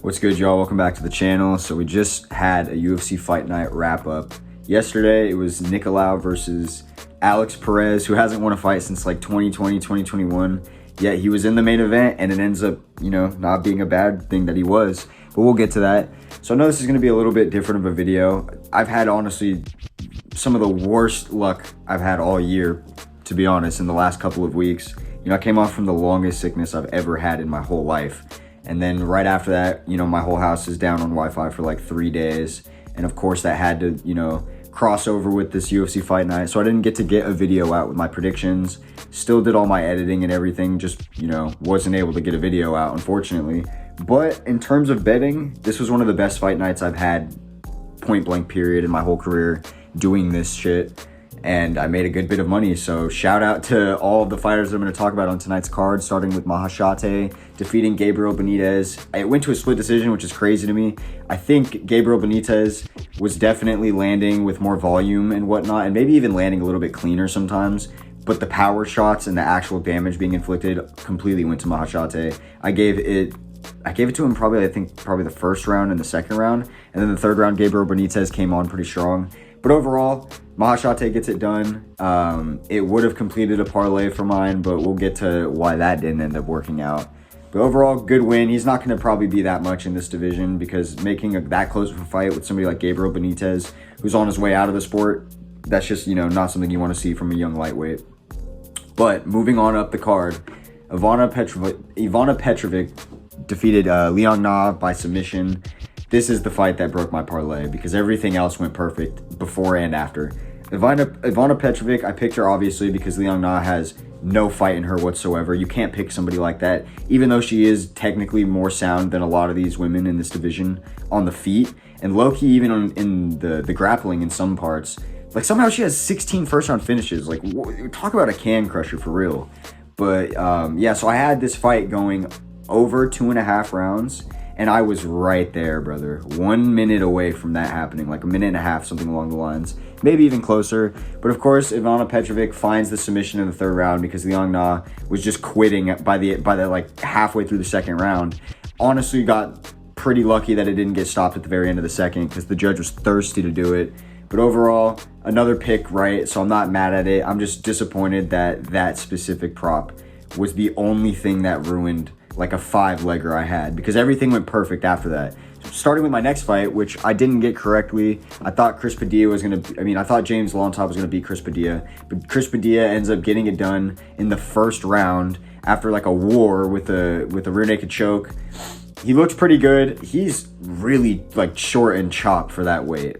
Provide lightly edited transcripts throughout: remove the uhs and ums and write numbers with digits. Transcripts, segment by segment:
What's good, y'all? Welcome back to the channel. So we just had a UFC fight night wrap up. Yesterday, it was Nicolau versus Alex Perez, who hasn't won a fight since like 2020, 2021. Yet he was in the main event, and it ends up, not being a bad thing that he was. But we'll get to that. So I know this is going to be a little bit different of a video. I've had, honestly, some of the worst luck I've had all year, to be honest, in the last couple of weeks. I came off from the longest sickness I've ever had in my whole life. And then right after that, my whole house is down on Wi-Fi for like 3 days. And of course that had to, cross over with this UFC fight night. So I didn't get a video out with my predictions. Still did all my editing and everything. Just, wasn't able to get a video out, unfortunately. But in terms of betting, this was one of the best fight nights I've had, point blank period, in my whole career doing this shit. And I made a good bit of money. So shout out to all of the fighters that I'm going to talk about on tonight's card, starting with Maheshate defeating Gabriel Benitez. It went to a split decision, which is crazy to me. I think Gabriel Benitez was definitely landing with more volume and whatnot, and maybe even landing a little bit cleaner sometimes. But the power shots and the actual damage being inflicted completely went to Maheshate. I gave it to him probably the first round and the second round. And then the third round, Gabriel Benitez came on pretty strong. But overall, Maheshate gets it done. It would have completed a parlay for mine, but we'll get to why that didn't end up working out. But overall, good win. He's not going to probably be that much in this division, because making that close of a fight with somebody like Gabriel Benitez, who's on his way out of the sport, that's just, not something you want to see from a young lightweight. But moving on up the card, Ivana Petrovic defeated Liang by submission. This is the fight that broke my parlay, because everything else went perfect before and after. Ivana Petrovic, I picked her obviously because Liang has no fight in her whatsoever. You can't pick somebody like that, even though she is technically more sound than a lot of these women in this division on the feet. And low-key, even in the grappling in some parts. Like, somehow she has 16 first-round finishes. Like, talk about a can crusher for real. But, yeah, so I had this fight going over 2.5 rounds. And I was right there, brother. 1 minute away from that happening, like a minute and a half, something along the lines. Maybe even closer. But of course, Ivana Petrovic finds the submission in the third round because Liang was just quitting by the like halfway through the second round. Honestly, got pretty lucky that it didn't get stopped at the very end of the second, because the judge was thirsty to do it. But overall, another pick right, so I'm not mad at it. I'm just disappointed that that specific prop was the only thing that ruined like a 5-legger I had, because everything went perfect after that. So starting with my next fight, which I didn't get correctly. I thought Padilla was going to, I thought James Llontop was going to beat Padilla, but Padilla ends up getting it done in the first round after like a war with a rear naked choke. He looked pretty good. He's really like short and chopped for that weight.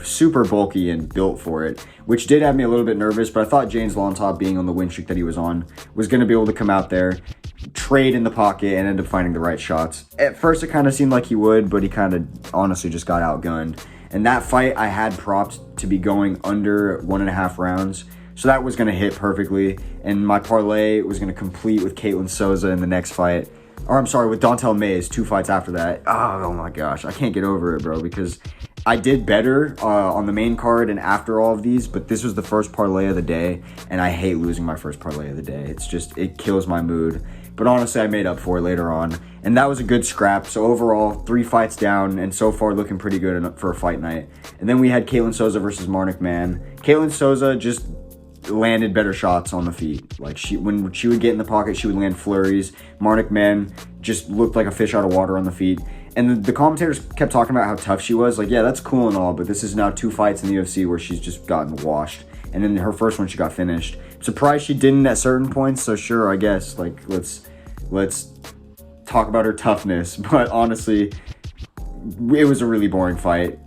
Super bulky and built for it, which did have me a little bit nervous, but I thought James Llontop, being on the win streak that he was on, was going to be able to come out there, trade in the pocket, and end up finding the right shots. At first, it kind of seemed like he would, but he kind of honestly just got outgunned. And that fight, I had propped to be going under 1.5 rounds, so that was going to hit perfectly. And my parlay was going to complete with Souza in the next fight. Or I'm sorry, with Dontel Mays 2 fights after that. Oh my gosh, I can't get over it, bro, because I did better on the main card and after all of these, but this was the first parlay of the day, and I hate losing my first parlay of the day. It's just, it kills my mood. But honestly, I made up for it later on, and that was a good scrap. So overall, 3 fights down, and so far looking pretty good for a fight night. And then we had Souza versus Mann. Souza just landed better shots on the feet. Like, when she would get in the pocket, she would land flurries. Mann just looked like a fish out of water on the feet. And the commentators kept talking about how tough she was. Like, yeah, that's cool and all, but this is now 2 fights in the UFC where she's just gotten washed. And then her first one, she got finished. Surprised she didn't at certain points, so sure, I guess, like, let's talk about her toughness. But honestly, it was a really boring fight.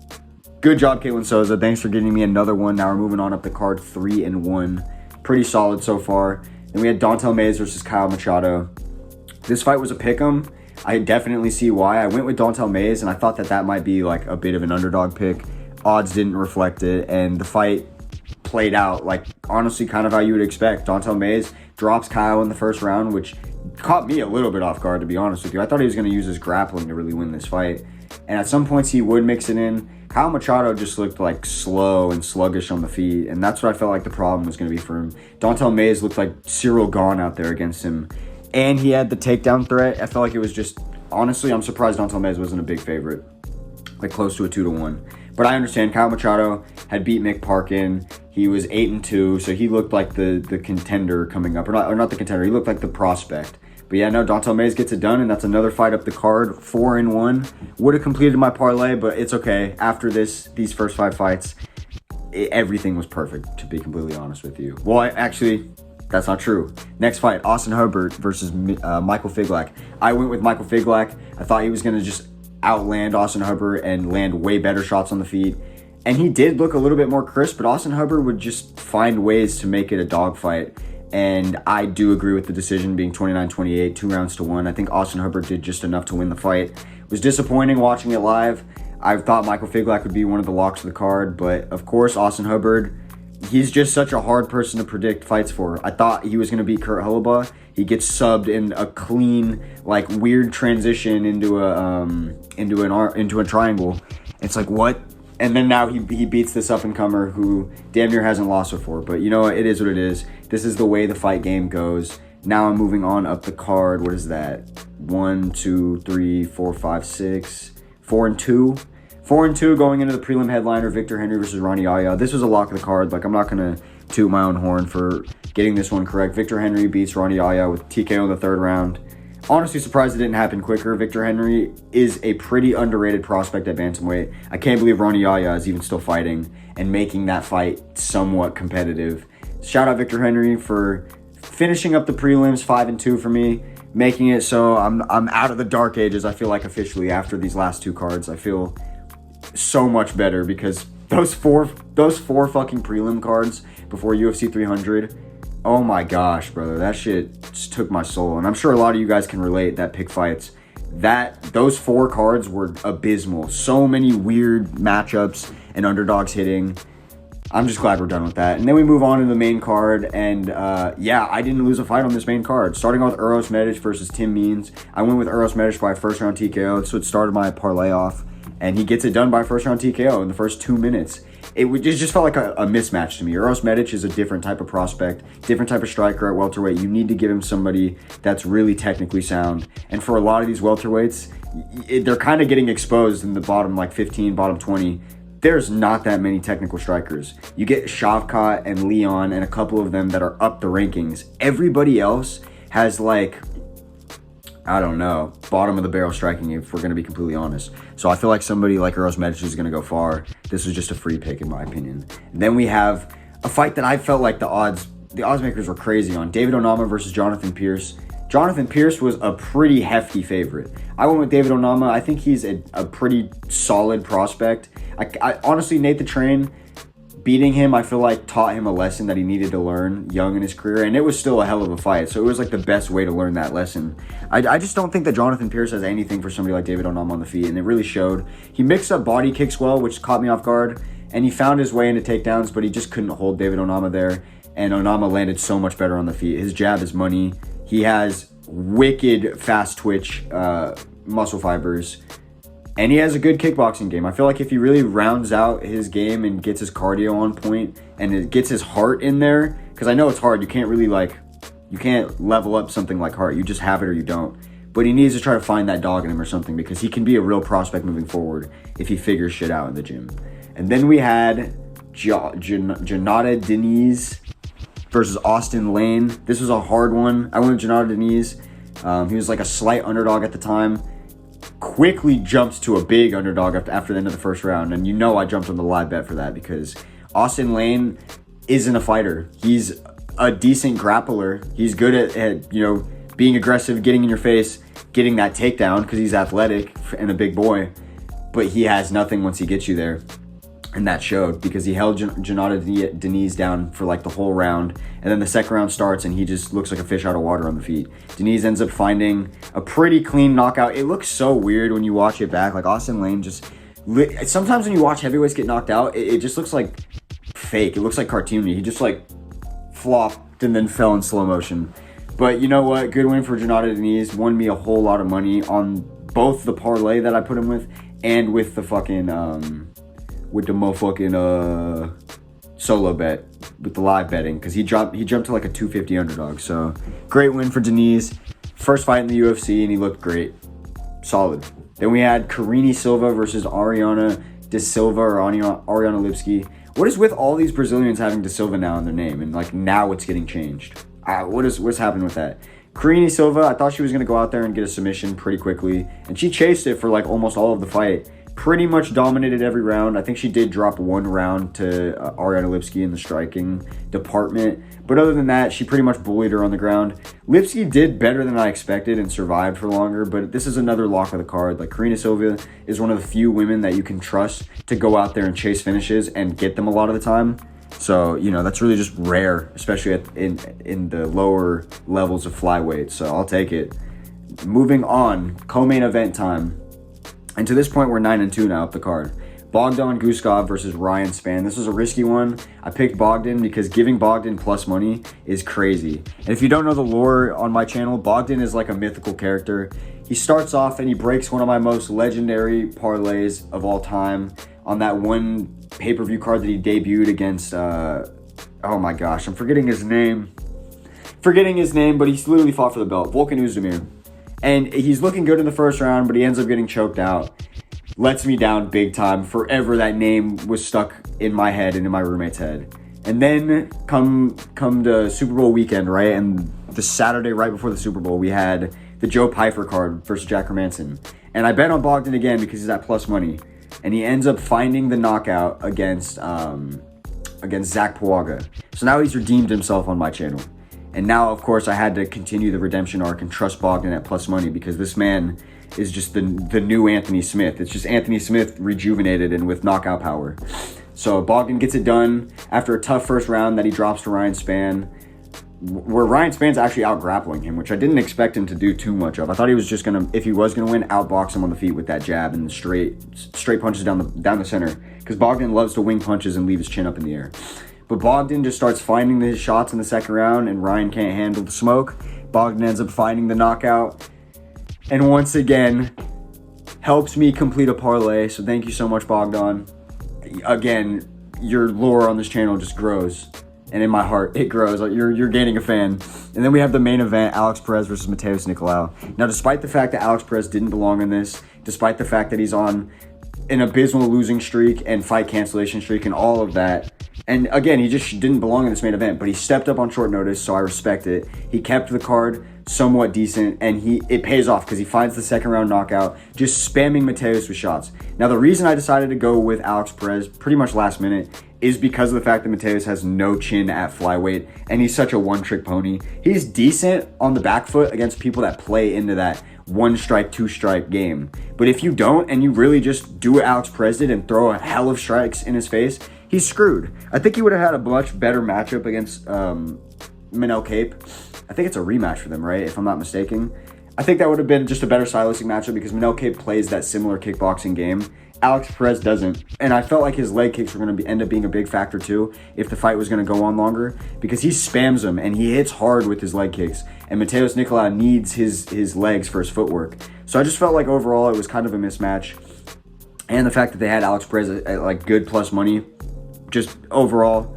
Good job, Souza. Thanks for getting me another one. Now we're moving on up the card, 3-1. Pretty solid so far. Then we had Dontel Mays versus Machado. This fight was a pick'em. I definitely see why. I went with Dontel Mays, and I thought that might be like a bit of an underdog pick. Odds didn't reflect it, and the fight played out like honestly kind of how you would expect. Dontel Mays drops Caio in the first round, which caught me a little bit off guard, to be honest with you. I thought he was going to use his grappling to really win this fight, and at some points he would mix it in. Machado just looked like slow and sluggish on the feet, and that's what I felt like the problem was going to be for him. Dontel Mays looked like Cyril Gane out there against him, and he had the takedown threat. I felt like it was just honestly, I'm surprised Donald Mays wasn't a big favorite, like close to a 2-1. But I understand Caio Machado had beat Mick Parkin. He was 8-2, so he looked like the contender coming up, or not the contender. He looked like the prospect. But yeah, no, Donald Mays gets it done, and that's another fight up the card, 4-1. Would have completed my parlay, but it's okay. After these first 5 fights, everything was perfect, to be completely honest with you. Well, actually, that's not true. Next fight, Austen Hubbard versus Michael Figlak. I went with Michael Figlak. I thought he was going to just outland Austen Hubbard and land way better shots on the feet. And he did look a little bit more crisp, but Austen Hubbard would just find ways to make it a dogfight. And I do agree with the decision being 29-28, 2-1. I think Austen Hubbard did just enough to win the fight. It was disappointing watching it live. I thought Michael Figlak would be one of the locks of the card, but of course, Austen Hubbard, he's just such a hard person to predict fights for. I thought he was going to beat Kurt Hellebuyck. He gets subbed in a clean, like, weird transition into a triangle. It's like, what? And then now he beats this up-and-comer who damn near hasn't lost before. But you know what? It is what it is. This is the way the fight game goes. Now I'm moving on up the card. What is that? 1, 2, 3, 4, 5, 6. 4-2. 4-2 going into the prelim headliner, Victor Henry versus Ronnie Yahya. This was a lock of the card. Like, I'm not going to toot my own horn for getting this one correct. Victor Henry beats Ronnie Yahya with TKO in the 3rd round. Honestly surprised it didn't happen quicker. Victor Henry is a pretty underrated prospect at bantamweight. I can't believe Ronnie Yahya is even still fighting and making that fight somewhat competitive. Shout out Victor Henry for finishing up the prelims 5-2 for me, making it so I'm out of the dark ages, I feel like, officially after these last 2 cards. I feel so much better because those four fucking prelim cards before UFC 300, oh my gosh, brother, that shit just took my soul. And I'm sure a lot of you guys can relate that pick fights. Those 4 cards were abysmal. So many weird matchups and underdogs hitting. I'm just glad we're done with that. And then we move on to the main card. And yeah, I didn't lose a fight on this main card. Starting off with Uros Medic versus Tim Means. I went with Uros Medic by 1st round TKO. So it started my parlay off. And he gets it done by 1st round TKO in the first 2 minutes. It just felt like a mismatch to me. Uros Medic is a different type of prospect, different type of striker at welterweight. You need to give him somebody that's really technically sound. And for a lot of these welterweights, they're kind of getting exposed in the bottom like 15, bottom 20. There's not that many technical strikers. You get Shavkat and Leon and a couple of them that are up the rankings. Everybody else has like, I don't know, bottom of the barrel striking, if we're going to be completely honest. So I feel like somebody like Uros Medic is going to go far. This was just a free pick in my opinion. And then we have a fight that I felt like the odds makers were crazy on. David Onama versus Jonathan Pearce. Jonathan Pearce was a pretty hefty favorite. I went with David Onama. I think he's a pretty solid prospect. I honestly, Nate the Train, beating him, I feel like taught him a lesson that he needed to learn young in his career, and it was still a hell of a fight. So it was like the best way to learn that lesson. I just don't think that Jonathan Pearce has anything for somebody like David Onama on the feet, and it really showed. He mixed up body kicks well, which caught me off guard, and he found his way into takedowns, but he just couldn't hold David Onama there, and Onama landed so much better on the feet. His jab is money. He has wicked fast twitch muscle fibers. And he has a good kickboxing game. I feel like if he really rounds out his game and gets his cardio on point and it gets his heart in there, because I know it's hard. You can't really you can't level up something like heart. You just have it or you don't. But he needs to try to find that dog in him or something because he can be a real prospect moving forward if he figures shit out in the gym. And then we had Jhonata Diniz versus Austen Lane. This was a hard one. I went with Jhonata Diniz. He was like a slight underdog at the time. Quickly jumped to a big underdog after the end of the 1st round. And you know I jumped on the live bet for that because Austen Lane isn't a fighter. He's a decent grappler. He's good at being aggressive, getting in your face, getting that takedown because he's athletic and a big boy. But he has nothing once he gets you there. And that showed because he held Jhonata Diniz down for like the whole round. And then the 2nd round starts and he just looks like a fish out of water on the feet. Diniz ends up finding a pretty clean knockout. It looks so weird when you watch it back. Like Austen Lane sometimes when you watch heavyweights get knocked out, it just looks like fake. It looks like cartoony. He just like flopped and then fell in slow motion. But you know what? Good win for Jhonata Diniz. Won me a whole lot of money on both the parlay that I put him with and with the fucking with the motherfucking solo bet with the live betting because he jumped to like a 250 underdog. So great win for Diniz. First fight in the UFC and he looked great. solid. Then we had Karine Silva versus Ariane de Silva or Ariane Lipski. What is with all these Brazilians having de Silva now in their name? And like now it's getting changed. What's happening with that? Karine Silva, I thought she was going to go out there and get a submission pretty quickly. And she chased it for like almost all of the fight. Pretty much dominated every round. I think she did drop one round to Ariane Lipski in the striking department. But other than that, she pretty much bullied her on the ground. Lipski did better than I expected and survived for longer. But this is another lock of the card. Like Karine Silva is one of the few women that you can trust to go out there and chase finishes and get them a lot of the time. So, you know, that's really just rare, especially in the lower levels of flyweight. So I'll take it. Moving on, co-main event time. And to this point, we're 9-2 now up the card. Bogdan Guskov versus Ryan Spann. This was a risky one. I picked Bogdan because giving Bogdan plus money is crazy. And if you don't know the lore on my channel, Bogdan is like a mythical character. He starts off and he breaks one of my most legendary parlays of all time on that one pay-per-view card that he debuted against, oh my gosh, I'm forgetting his name. But he literally fought for the belt. Volkan Oezdemir. And he's looking good in the first round, but he ends up getting choked out. Lets me down big time. Forever that name was stuck in my head and in my roommate's head. And then come to Super Bowl weekend, right? And the Saturday right before the Super Bowl, we had the Joe Pyfer card versus Jack Hermanson. And I bet on Bogdan again because he's at plus money. And he ends up finding the knockout against Zach Puaga. So now he's redeemed himself on my channel. And now, of course, I had to continue the redemption arc and trust Bogdan at plus money because this man is just the new Anthony Smith. It's just Anthony Smith rejuvenated and with knockout power. So Bogdan gets it done after a tough first round that he drops to Ryan Spann, where Ryan Spann's actually out grappling him, which I didn't expect him to do too much of. I thought he was just gonna, if he was gonna win, outbox him on the feet with that jab and straight punches down the center, because Bogdan loves to wing punches and leave his chin up in the air. But Bogdan just starts finding his shots in the second round, and Ryan can't handle the smoke. Bogdan ends up finding the knockout, and once again, helps me complete a parlay. So thank you so much, Bogdan. Again, your lore on this channel just grows, and in my heart, it grows. Like you're gaining a fan. And then we have the main event, Alex Perez versus Matheus Nicolau. Now, despite the fact that Alex Perez didn't belong in this, despite the fact that he's on an abysmal losing streak and fight cancellation streak and all of that, and again, he just didn't belong in this main event, but he stepped up on short notice, so I respect it. He kept the card somewhat decent, and it pays off because he finds the second round knockout, just spamming Matheus with shots. Now, the reason I decided to go with Alex Perez pretty much last minute is because of the fact that Matheus has no chin at flyweight, and he's such a one-trick pony. He's decent on the back foot against people that play into that one-strike, two-strike game. But if you don't, and you really just do what Alex Perez did and throw a hell of strikes in his face, he's screwed. I think he would have had a much better matchup against Manel Cape. I think it's a rematch for them, right? If I'm not mistaken. I think that would have been just a better stylistic matchup because Manel Cape plays that similar kickboxing game. Alex Perez doesn't. And I felt like his leg kicks were going to end up being a big factor too if the fight was going to go on longer because he spams them and he hits hard with his leg kicks. And Matheus Nicolau needs his legs for his footwork. So I just felt like overall it was kind of a mismatch. And the fact that they had Alex Perez at like good plus money, just overall,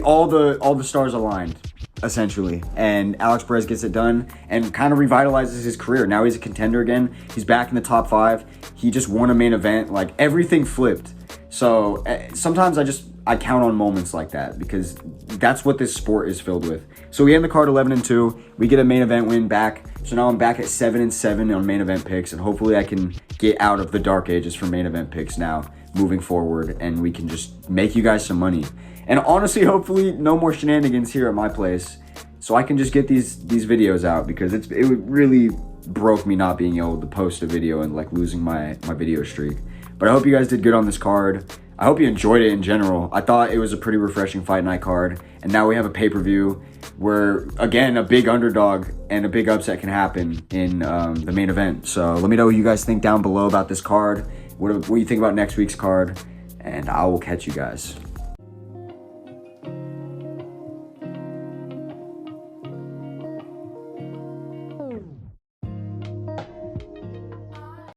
all the stars aligned, essentially. And Alex Perez gets it done and kind of revitalizes his career. Now he's a contender again. He's back in the top 5. He just won a main event. Like, everything flipped. So sometimes I count on moments like that because that's what this sport is filled with. So we end the card 11-2. We get a main event win back. So now I'm back at 7-7 on main event picks, and hopefully I can get out of the dark ages for main event picks now moving forward, and we can just make you guys some money. And honestly, hopefully no more shenanigans here at my place, so I can just get these videos out because it really broke me not being able to post a video and like losing my video streak. But I hope you guys did good on this card. I hope you enjoyed it in general. I thought it was a pretty refreshing fight night card, and now we have a pay-per-view where, again, a big underdog and a big upset can happen in the main event. So let me know what you guys think down below about this card, what you think about next week's card, and I will catch you guys.